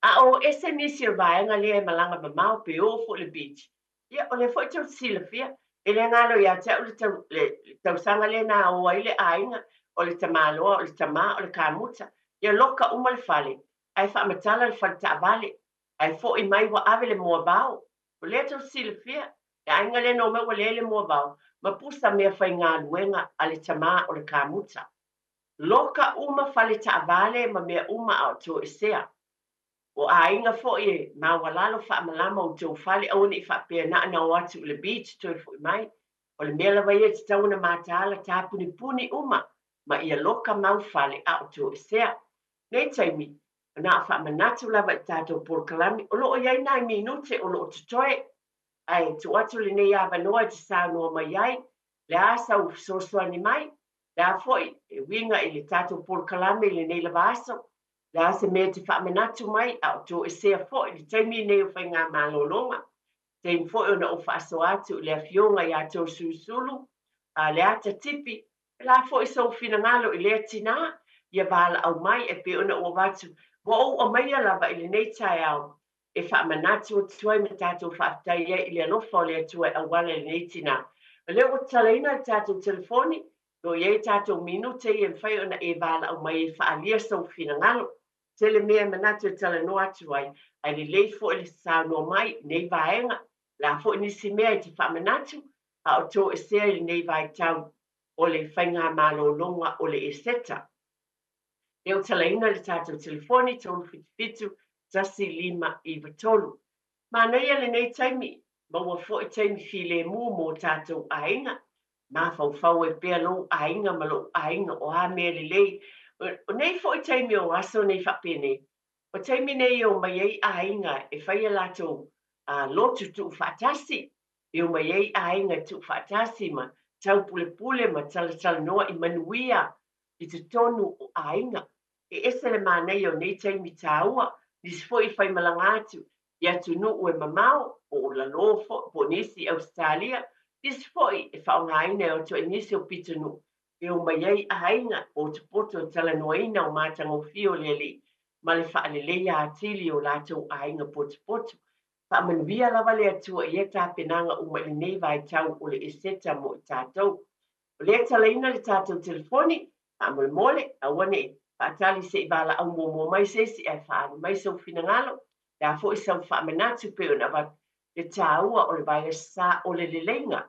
A o ese nisi o vaenga lea malanga mamau pe o fo le beach. Ia o le fo i tau sila fia. E le ngalo ia tau le tau sanga le na o ai le ainga o le tamaloa o le tama o le kamuta. Ia loka uma le fale. Ai wha amatala le fale ta vale. Ai fo i mai wa ave le mua bao. O le tau sila fia. E ainga le no me wa le mua bao. Ma pusa mea whai ngā luenga a le tama o le kamuta. Loka uma fale ta vale ma mea uma au to esea. O ainga fo e ma walalo fa malama o tau fale au ni fa pe na o atu le beach to fo mai o le mela vai e tau na matala ta puni uma ma ia loka mau fale au to sea nei taimi na fa manatu lava tato por kalami o lo ia na minute o lo tutoe ai tu atu le nei ava no te sa no mai ai le asa o so ni mai da foi e winga i le tato por kalami le nei lavaso la se me te whamenatu mai au tō e sea fo i te mi nei o whai ngā malolonga. Te info e ona o whaaso atu le a fionga i a tō susulu, a le ata tipi, la fo i sau fina ngalo i le atina, ia wala au mai e pe ona o watu. Wa o mai a lava i le nei tai au, e whamenatu o tuai me tātou whaatai i le alofa o le atua au wale le nei tina. Le o talaina i tātou telefoni, no iei tātou minute i e whai ona e wala au mai e whaalia sau fina ngalo. Se le mea manatu e tala no atu ai le lei fo le sa no mai nei vaenga la fo nisi mea i te whamanatu a o tō e sea i nei vai tau o le whainga malolonga o le eseta. E o tala ina le tātou telefoni tonu fitu tasi lima i vatolu. Ma nei le nei taimi maua fo i taimi file mu mo tātou ainga ma fau e pea lo ainga ma lo ainga o ha mea le lei o nei fo i taimi o aso nei whapene. O taimi nei o mai ei ainga e whai a lato lotu tu whatasi. E o mai ei ainga tu whatasi ma tau pule ma tala noa i manuia i te tonu o ainga. E ese le manei o nei taimi taua nisi fo i whai malanga atu i atu nu ue mamau o la lofo po nisi Australia nisi fo i e whaongaina o to e nisi o pitanu. E o mai ei ainga o te poto tala noaina o mātanga o fio leli ma le whaalelea atili o lātou ainga poto. Whaamanuia lava le atua i e tāpenanga o mai nei vai tau o le eseta mo i tātou. O le talaina le tātou telefoni, mole, a wane whaatali se i bala au mo mai se si e whaanu mai sau fina ngalo, la fo i sau whaamanatu pe o na wat le tāua o le vai sa o le lelenga,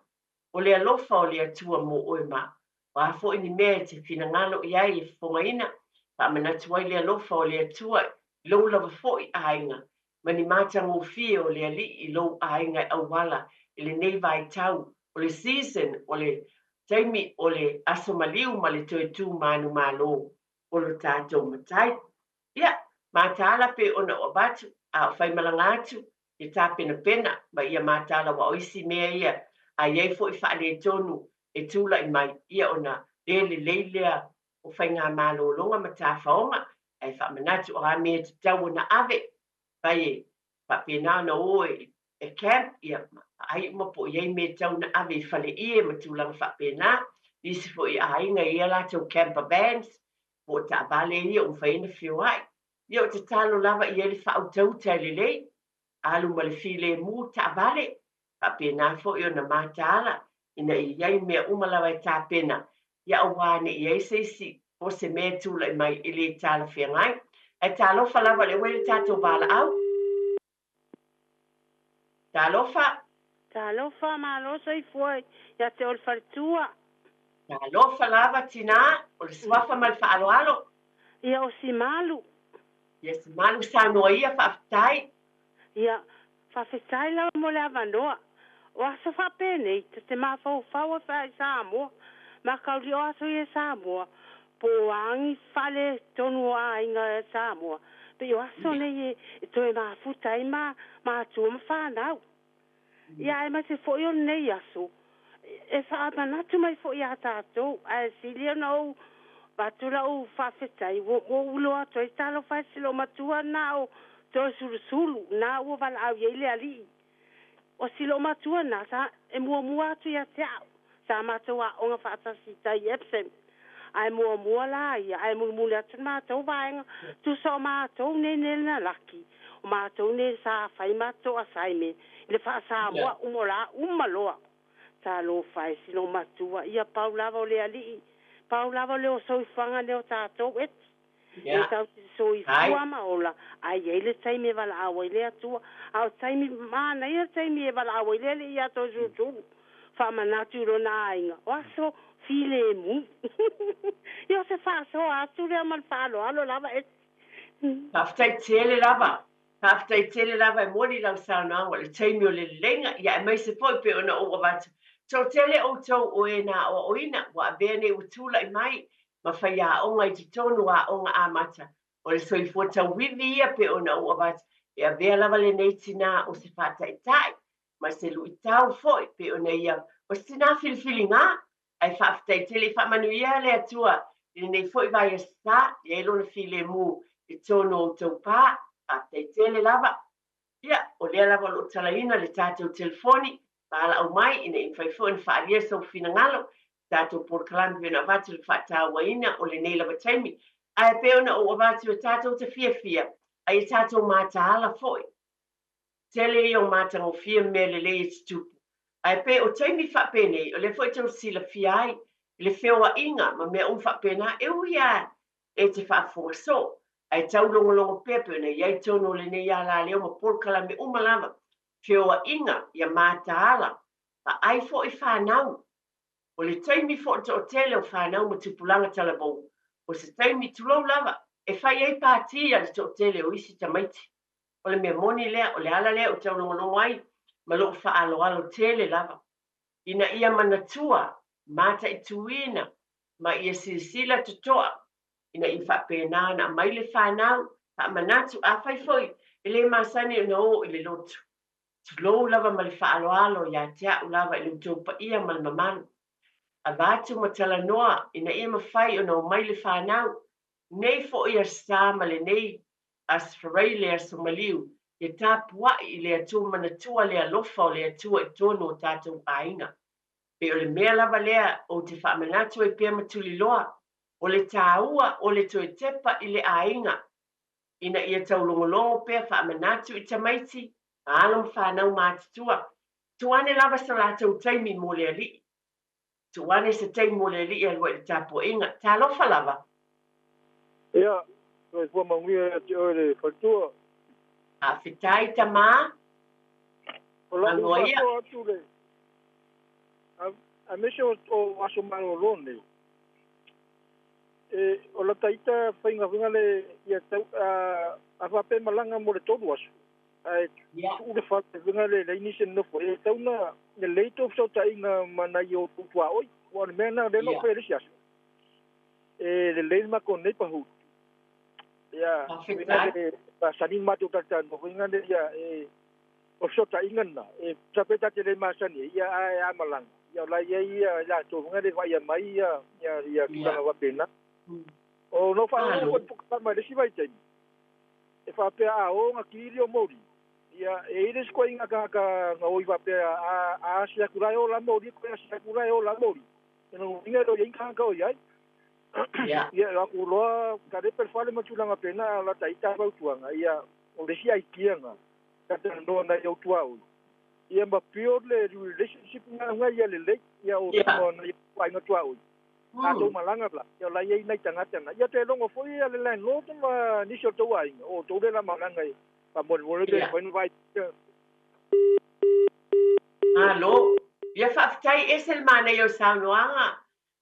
o le alofa o le atua mo o e ma. Wa fo ni mea te fina ngalo i ai e whongaina, whaamanatu ai le alofa o le atua lo lava fo i ainga, mani mātanga o fia o le ali i lo ainga au wala, i le nei vai tau, o le season, o le taimi, o le aso maliu ma le toi tū manu malo, o le tātou matai. Ia, mātala pe ona o batu, a whai malangatu, i tā pena, ma ia mātala wa oisi mea ia, a iei fo i whaale tonu, e tūla i mai ia ona leilea o whai ngā malo longa ma tā whaonga, ai whamanatu o a mea te tau na ave, pai e whapena na oe e camp, ia ai ma po iei mea tau na ave i whale ie ma tūlanga whapena, nisi fo i ainga ia la tau camper vans, po ta vale ia o whaina whio ai, ia o te talo lava i ele whautau tele lei, alu ma le file mu ta vale, whapena fo i o na mātala, ina i iei mea umalawa i tā pena, ia o wane i ei seisi, o se mea tūla i mai i le tāla whiangai, e tālofa lava le wele tātou bala au. Tālofa? Tālofa malosa i fuai, ia te ol fartua. Tālofa lava tina, o le swafa mal whaaloalo. Ia o si malu. Ia si malu sa noa ia whaafitai. Ia, whawhitai lau mo le avanoa. O asa whapene, te mawhau whaua whai Samoa. Ma kauri o aso i Samoa. Po angi whale tonu a inga e Samoa. pe o aso nei e toe mafuta ai ma tua mawhanau. Ia e ma se fo i nei aso. E whaamanatu mai fo i a tātou. A silia no batura o whawhetai. O ulo ato e talo whaisilo matua na o toi sulu na o wala au yeile ali. O silo matua na sa e mua atu ia te au. Sa matua o nga whaatasi tai epsem. Ai mua la ia ai mulmule atu mātou vaenga tu so mātou ne na laki o mātou ne sa whai mātou asai me le wha Samoa umola umaloa ta lo whai sino matua ia paulava o le ali paulava le o soifanga le o tātou et e tau te soifua maola ai ele taimi wala awa ile atua au taimi mana ia taimi wala awa ile ia to zutu whamanatu ro na ainga o aso file mu. Io se fa so atu le mal falo alo lava e. After tele lava. After tele lava mori la sana o le taimi o le lenga ia mai se foi pe ona o wat. So tele o to o ena o oina wa bene o tula i mai ma faia o ngai te tonu a o nga amata. O le soi fota wivi ia pe ona o wat. Ia vea lava le neitina o se fata i tai. Ma se lu i tau foi pe ona ia. O sina filfili ngā. Ai whaafitai tele whaamanuia le atua. I nei foi vai esta, i elo na file mu i tono o tau pā, whaafitai tele lava. Ia, o lea lava lo talaina le tātou telefoni, pāla au mai, ina i whaifo in whaaria sau fina ngalo, tātou por kalambi vena vatu le whaatau waina o le nei lava taimi. Ai peona o avatu e tātou te fia, ai tātou māta ala foi. Tele i o māta o fia me le le i tupu. Ai pe o taimi whapene, o le foi tau sila fiai, le whioa inga, ma mea whapena, e uia, e te whaafonga so. Ai tau longo pepe, ne iai tono le ne ala leo ma porkala me umalama. Whioa inga, ia māta ala, pa ai fo i whanau. O le taimi fo o tele o whanau ma tupulanga talabou. O se taimi tulau lava, e whai ei pātia le to tele o isi tamaiti. O le mea moni lea, o le ala lea, o tau longo ai, ma lo whaaloalo tele lava. Ina ia manatua, mata i tuina, ma ia silsila tutoa. Ina i whapena na mai le whanau, pa manatu a whaifoi, i le masani na o i le lotu. Tulou lava ma le whaaloalo ia tea u lava i le utopa ia ma le mamanu. A vatu ma tala noa, ina ia mawhai o na o mai le whanau, nei fo ia sa ma le nei, as wharei lea somaliu, ia tāpua i le atua manatua le alofa o le atua i tono o tātou ainga. Pe o le mea lava lea o te whaamanatu e pia matuli loa, o le tāua o le toe tepa i le ainga. Ina ia taulongolongo pia whaamanatu i tamaiti, a alom whanau mātutua. Tuane lava sa lātou taimi mo le ali. Tuane sa taimi mo le ali e alua i tāpua inga. Tā lofa lava. Ia, koi pua manguia te oe le whatua. A whitai ta mā. O la whatua atu le. A mese o aso maro lone. O la taita whainga le ia tau a whape malanga mo le tolu aso. Ule whate vinga le inise nofo. E tau na le leito sau ta inga mana i o tutua oi. Wane mea na le no whae resi aso. Le leil mako nei pahu. Ia, vinga le sanin matu tata no vinga le ia o sau ta inga na. Tapeta te le masani ia a malanga. Ia la ia la to nga le vai mai ia kula wa pena o no fa no ko ma le sivai tai e fa pe a o nga kili o mori ia e ile sko inga ka nga o va pe a sia kula o la mori ko sia kula o la mori no inga do inga ka o ia ia la ku lo ka de per fale ma tula nga pena la tai ta ba tuanga ia o le sia ikianga ka te no na yo tuau ia ma pure le relationship nga ia le ia o no ai no tua o a to malanga bla ia la ia nei tanga tanga ia te longo foi ia le no to ma ni so to ai o to le la malanga pa mo le foi vai Allo ia whaafitai e sel mana i o saunoanga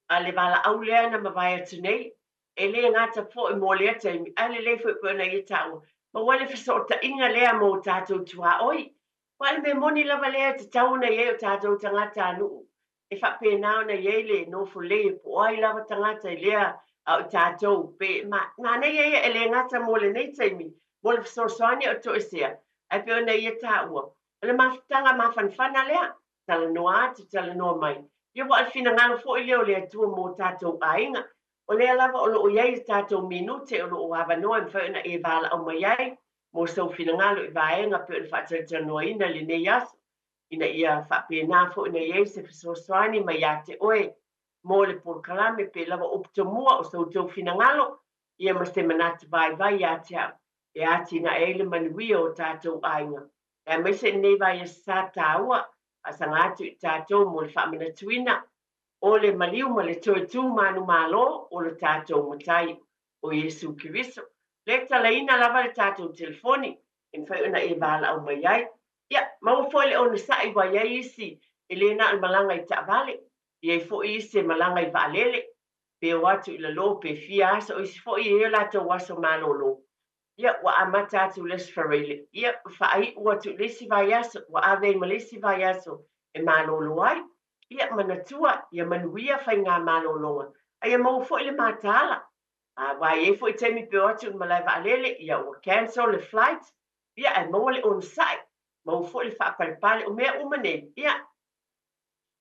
a le wala au lea na mawai atu nei e le ngata po i mo lea taimi a le fo i puna i tau ma wale fisota inga lea mo tātou tua oi. Wale me moni lava lea te tauna ye o tātou tangata anu. E whapena na ye le no fo le po ai lava tangata i lea au tātou pe ma nei ye e le ngata mo le nei taimi mo le sosoani o to isia ai pe ona ia taua le mafutanga mafanfana lea tala noa atu tala noa mai ia wa alfina ngalo fo ile o le atua mo tatou ainga o le lava o lo iai tatou minute o lo ava noa mfa na e vala o mai ai mo so fina ngalo i vaenga pe fa tata noa ina le nei aso ina ia fa pena fo ina iai se sosoani mai ate oe mo le porkalame pe lava optomua o so tau fina ngalo ia ma se manata vai ate e ati na ele manuia o tatou ainga e mai se nei vai sa taua a sangatu i tatou mo le whaamanatuina o le maliu ma le toetu manu malo o le tatou matai o Yesu Kiriso. Le talaina lava le tatou telefoni in fai una e vala au mai ai. Ia, mau foi le ona sai wa iai isi e le na al malanga i taavale. Ia i foi isi malanga i vaalele. Pe watu i la lo pe fia asa o isi foi e la tau waso malolo. Ia wa amata atu les farele. Ia fai ua tu lesi vai aso wa ave ma lesi vai aso e malolo ai. Ia manatua ia manuia fai ngā malolonga. Ia mau fo le matala. Wa e fo i temi pe atu malai vaalele ia ua cancel le flight. Ia e mau le on site. Mau fo le wha palipale o mea umane. Ia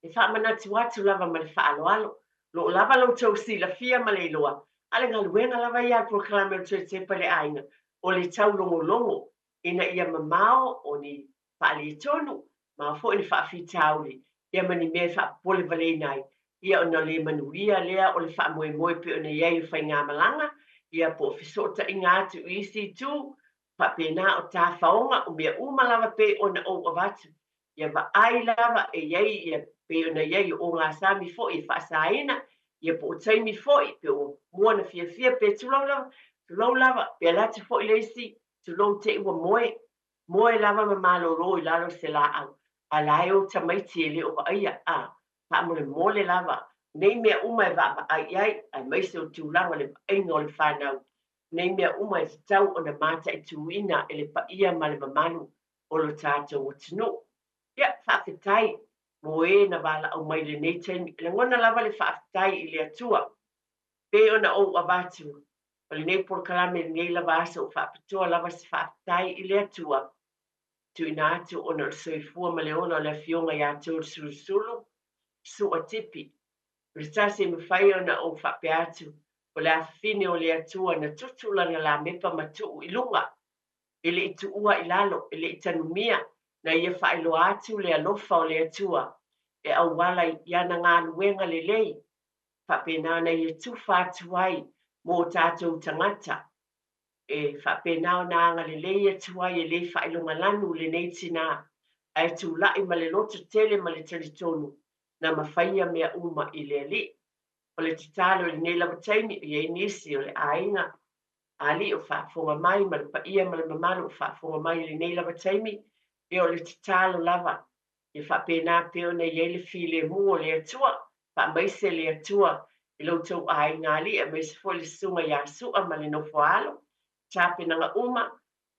e wha manatua atu lava ma le wha alo. Lo lava lo tau si la fia ma le loa. Ale ngā luenga lava ia proklame o Tepa le ainga. O le tau longo ina ia mamao o ni whaali tonu ma fo ni whaafitauri ia mani me whaapole vale nai ia ona le manuia lea o le whaamoe pe ona iei whai ngā malanga ia po fisota inga atu isi tu whapena o tā whaonga o mea umalawa pe ona o avatu ia va ai lava e iei ia pe ona iei o ngā sami fo i whaasaina ia po taimi fo i pe o muana fia pe tulau lava pe lati fo i leisi tulau te ua moe lava ma maloro i lalo se la au alai o tamaiti e le o aia pa mole lava nei mea uma e va ai mai se o tūlanga le ainga o le whanau nei mea uma e tau o na mata e tuina e le paia ma le mamanu o lo tātou o tino ia whawhetai mo e na wala au mai le nei taimi le ngona lava le whawhetai i le atua pe ona o avatu o le nei porkalame nei lava asa o whapitoa lava se whawhetai i le atua tuina atu ona le soifua ma le ona o le fionga ia tau sulusulu su a tipi le tase me whai ona o whape atu o le afine o le atua na tutulanga la mepa matu i lunga ele i tuua i lalo ele i tanumia na ia whaelo atu le alofa o le atua e au wala iana ngā luenga le lei whape na ia tufa atu ai mo tātou tangata e whapena o nā anga le lei atua e le whaelonga lanu le nei tina ai tu lai ma le loto tele ma le talitonu na mawhaia mea uma i le li. O le titalo le nei lawa taimi i e nisi o le ainga ali o whaafonga mai ma le paia ma le mamalu o whaafonga mai le nei lawa taimi e o le titalo lava e whapena peo na i le file mu o le atua pa maise le atua i lo tau ainga ali e maise fo le sunga ia sua ma le nofo alo tape nanga uma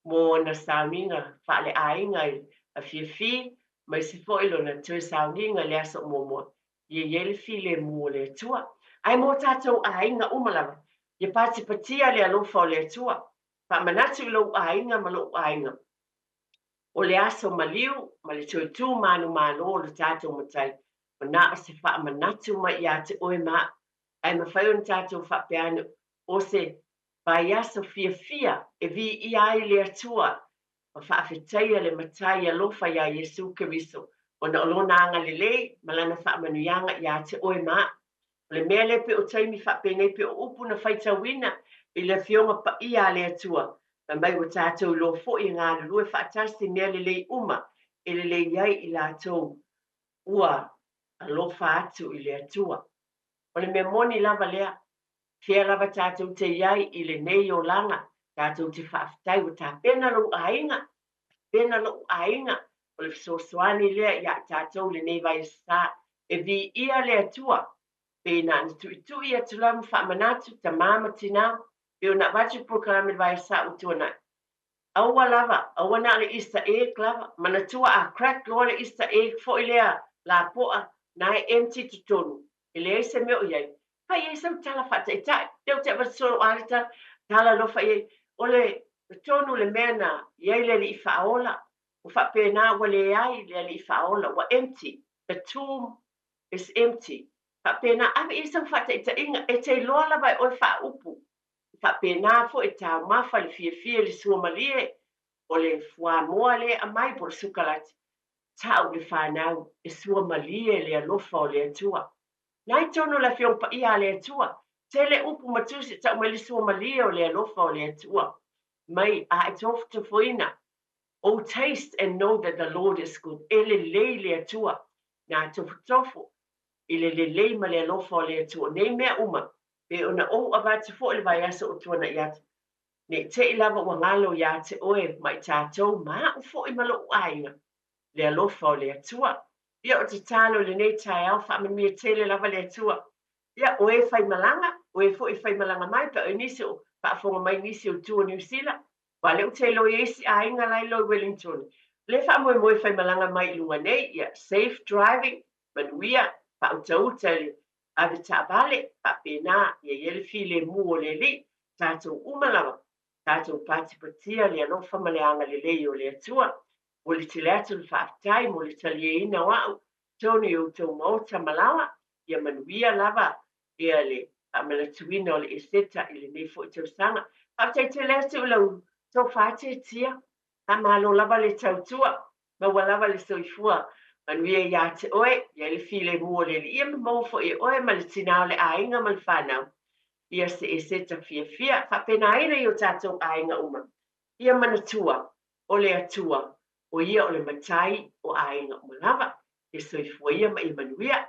mo na sauninga whaale ainga a fi mai se fo ilo na tue sauninga le aso momo ye le file mu le tua ai mo tatou ainga uma lava ye pati patia le alofa o le tua pa manatu ilo ainga ma lo ainga o le aso maliu ma le tue tu manu o le tatou matai o na se wha manatu ma ia te oe ma ai ma whai on tatou wha peano o se vai aso fia e vi i ai le atua o whaafetai le matai alofa ia Yesu Kiriso o na olona anga le lei malana whaamanuianga ia te oe ma le mea le pe o taimi whapene pe o upu na whaita wina i le fionga pa ia le atua na mai o tātou lo fo i ngā lue whaatasi mea le lei uma e le lei iai i lātou ua alofa atu i le atua o le mea moni lava lea Fia lava tātou te iai i le nei o langa, tātou te whaafitai o tā pena lo ainga, o le fisosoani lea ia tātou le nei vai sa, e vi ia le atua, pena ni tu ia tulamu whaamanatu, ta mama tina, e o na watu proklame vai sa o tuana. Aua lava, aua na le Easter egg lava, manatua a crack lo le Easter egg fo ilea la poa, na e empty tutonu, ele se meo iai. Pai e sau tala whata e tai, teo te wasoro alita, tala lo whai ole tonu le mena ye le li faola o fa pena wale ai le li faola wa empty. The tomb is empty. Fa pena ave isa fa te inga e te lola vai o fa upu. Fa pena fo e ta mafa le fie le sua malie o le fua moa le amai por sukalati. Tau le whanau e sua malie le alofa o le atua. Nai tonu la fiong pa ia le atua. Tele upu matusi tau mai le sua malie o le alofa o le atua. Mai a e tofu te fuina. Oh, taste and know that the Lord is good. Ele lei le atua. Nā tofu. Ile le lei ma le alofa o le atua. Nei mea uma. Pe ona o avati fo le vai asa o tuana iata. Ne te ilava wa ngalo ia te oe mai tātou ma u fo i malo uaina. Le alofa o le atua. Ia o te talo le nei tai au wha mea tele lava le atua. Ia oe whai malanga. Oe fo i whai malanga mai pa o nisi o whaafonga mai nisi o tua New Zealand. Wa leo te lo esi a inga lai lo Wellington. Le wha moe moe whai malanga mai lunga nei. Ia safe driving. Manuia pa o tauta le. Ave ta vale pa pena. Ia yele file mu o le li. Tātou umalawa. Tātou pati patia le alofa ma le anga le lei o le atua. O le te lea tulu whaafitai mo le talie ina wau. Tony o tau maota malawa. Ia manuia lava. Ia le amala tuina o le eseta i le nefo i tau sanga. Haftai te lea tu lau tau whaate tia. Ha malo lava le tautua. Ma walava le soifua. Manuia ia te oe. Ia le file mua le li. Ia mawfo i oe ma le tinao le ainga ma le whanau. Ia se eseta fia. Whapena aere i o tātou ainga uma. Ia manatua. O le atua. O ia o le matai o ainga uma lava. E soifua ia ma i manuia.